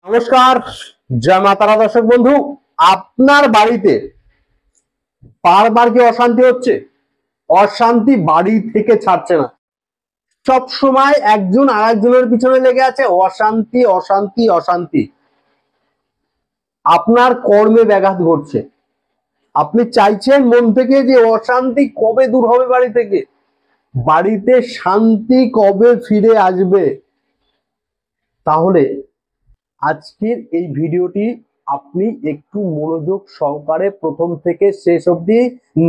নমস্কার, জয় মা তারা। দর্শক বন্ধু, আপনার বাড়িতে বারবার কি অশান্তি হচ্ছে? অশান্তি বাড়ি থেকে ছাড়ছে না, সব সময় একজন আরেকজনের পিছনে লেগে আছে। অশান্তি অশান্তি অশান্তি, আপনার কর্মে ব্যাঘাত ঘটছে। আপনি চাইছেন মন থেকে যে অশান্তি কবে দূর হবে বাড়ি থেকে, বাড়িতে শান্তি কবে ফিরে আসবে। তাহলে আজকের এই ভিডিওটি আপনি একটু মনোযোগ সহকারে প্রথম থেকে শেষ অবধি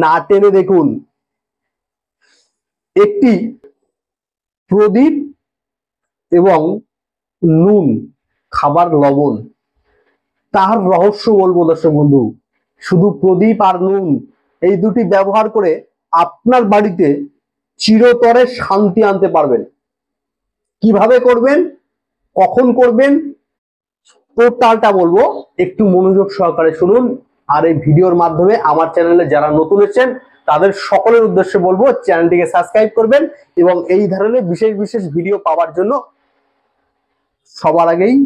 না টেনে দেখুন। একটি প্রদীপ এবং নুন, খাবার লবণ, তার রহস্য বলবো দর্শক বন্ধু। শুধু প্রদীপ আর নুন এই দুটি ব্যবহার করে আপনার বাড়িতে চিরতরে শান্তি আনতে পারবেন। কিভাবে করবেন, কখন করবেন, টোটালটা বলবো, একটু মনোযোগ সহকারে শুনুন। আর এই ভিডিওর মাধ্যমে আমার চ্যানেলে যারা নতুন এসেছেন তাদের সকলের উদ্দেশ্যে বলবো চ্যানেলটিকে সাবস্ক্রাইব করবেন এবং এই ধরনের বিশেষ বিশেষ ভিডিও পাওয়ার জন্য সবার আগেই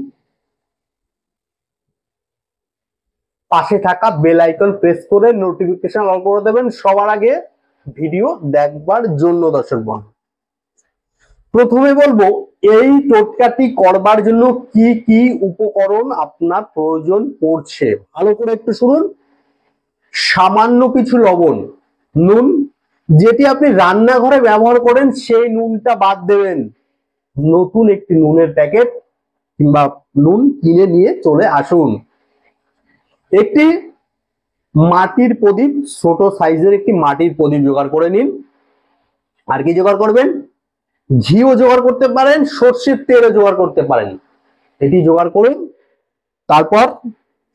পাশে থাকা বেল আইকন প্রেস করে নোটিফিকেশন অন করে দেবেন সবার আগে ভিডিও দেখবার জন্য। দর্শক বন্ধু, প্রথমে বলবো এই টোটকাটি করবার জন্য কি কি উপকরণ আপনার প্রয়োজন পড়ছে, ভালো করে একটু শুনুন। সামান্য কিছু লবণ, নুন, যেটি আপনি রান্নাঘরে ব্যবহার করেন সেই নুনটা বাদ দেবেন। নতুন একটি নুনের প্যাকেট কিংবা নুন কিনে নিয়ে চলে আসুন। একটি মাটির প্রদীপ, ছোট সাইজের একটি মাটির প্রদীপ জোগাড় করে নিন। আর কি জোগাড় করবেন? ঘিও জোগাড় করতে পারেন, সর্ষের তেলও জোগাড় করতে পারেন। এটি জোগাড় করুন। তারপর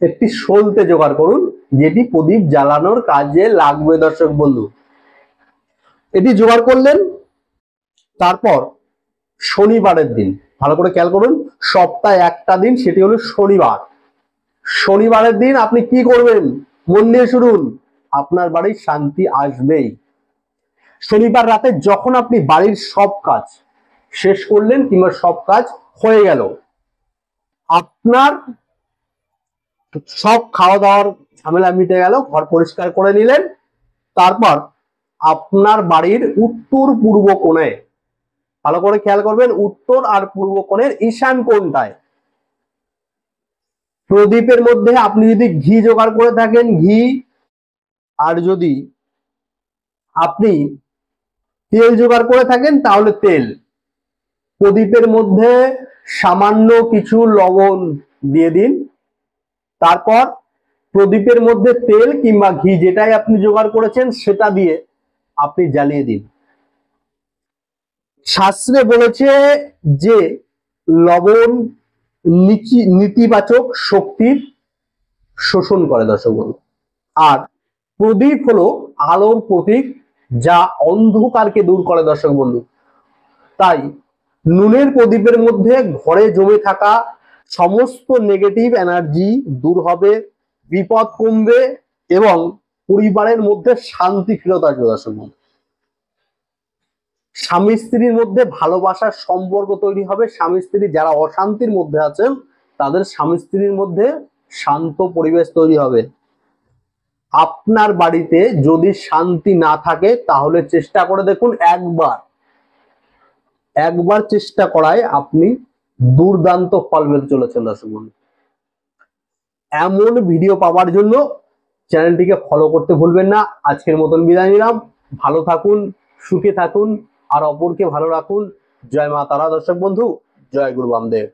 একটি সলতে জোগাড় করুন, যেটি প্রদীপ জ্বালানোর কাজে লাগবে। দর্শক বন্ধু, এটি জোগাড় করলেন। তারপর শনিবারের দিন, ভালো করে খেয়াল করুন, সপ্তাহে একটা দিন, সেটি হলো শনিবার। শনিবারের দিন আপনি কি করবেন, মন দিয়ে শুনুন, আপনার বাড়ির শান্তি আসবেই। শনিবার রাতে যখন আপনি বাড়ির সব কাজ শেষ করলেন কিংবা সব কাজ হয়ে গেল, আপনার সব খাওয়া দাওয়ার ঝামেলা মিটে গেল, ঘর পরিষ্কার করে নিলেন। তারপর আপনার বাড়ির উত্তর পূর্ব কোণে, ভালো করে খেয়াল করবেন, উত্তর আর পূর্ব কোণের ঈশান কোণটায় প্রদীপের মধ্যে আপনি যদি ঘি জোগাড় করে থাকেন ঘি, আর যদি আপনি তেল জোগাড় করে থাকেন তাহলে তেল, প্রদীপের মধ্যে সামান্য কিছু লবণ দিয়ে দিন। তারপর প্রদীপের মধ্যে তেল কিংবা ঘি যেটাই আপনি জোগাড় করেছেন সেটা দিয়ে আপনি জ্বালিয়ে দিন। শাস্ত্রে বলেছে যে লবণ নেতিবাচক শক্তির শোষণ করে। দর্শক বন্ধু, আর প্রদীপ হলো আলোর প্রতীক, যা অন্ধকারকে দূর করে। দর্শক বন্ধু, তাই নুনের প্রদীপের মধ্যে ঘরে জমে থাকা সমস্ত নেগেটিভ এনার্জি দূর হবে, বিপদ কমবে এবং পরিবারের মধ্যে শান্তি ফিরত আসবে। দর্শক বন্ধু, স্বামী স্ত্রীর মধ্যে ভালোবাসার সম্পর্ক তৈরি হবে। স্বামী স্ত্রী যারা অশান্তির মধ্যে আছেন তাদের স্বামী স্ত্রীর মধ্যে শান্ত পরিবেশ তৈরি হবে। আপনার বাড়িতে যদি শান্তি না থাকে তাহলে চেষ্টা করে দেখুন, একবার চেষ্টা করায় আপনি দুর্দান্ত ফল পেতে চলেছেন। দর্শক বন্ধু, এমন ভিডিও পাওয়ার জন্য চ্যানেলটিকে ফলো করতে ভুলবেন না। আজকের মতন বিদায় নিলাম। ভালো থাকুন, সুখে থাকুন আর অপরকে ভালো রাখুন। জয় মা তারা। দর্শক বন্ধু, জয় গুরু বামদেব।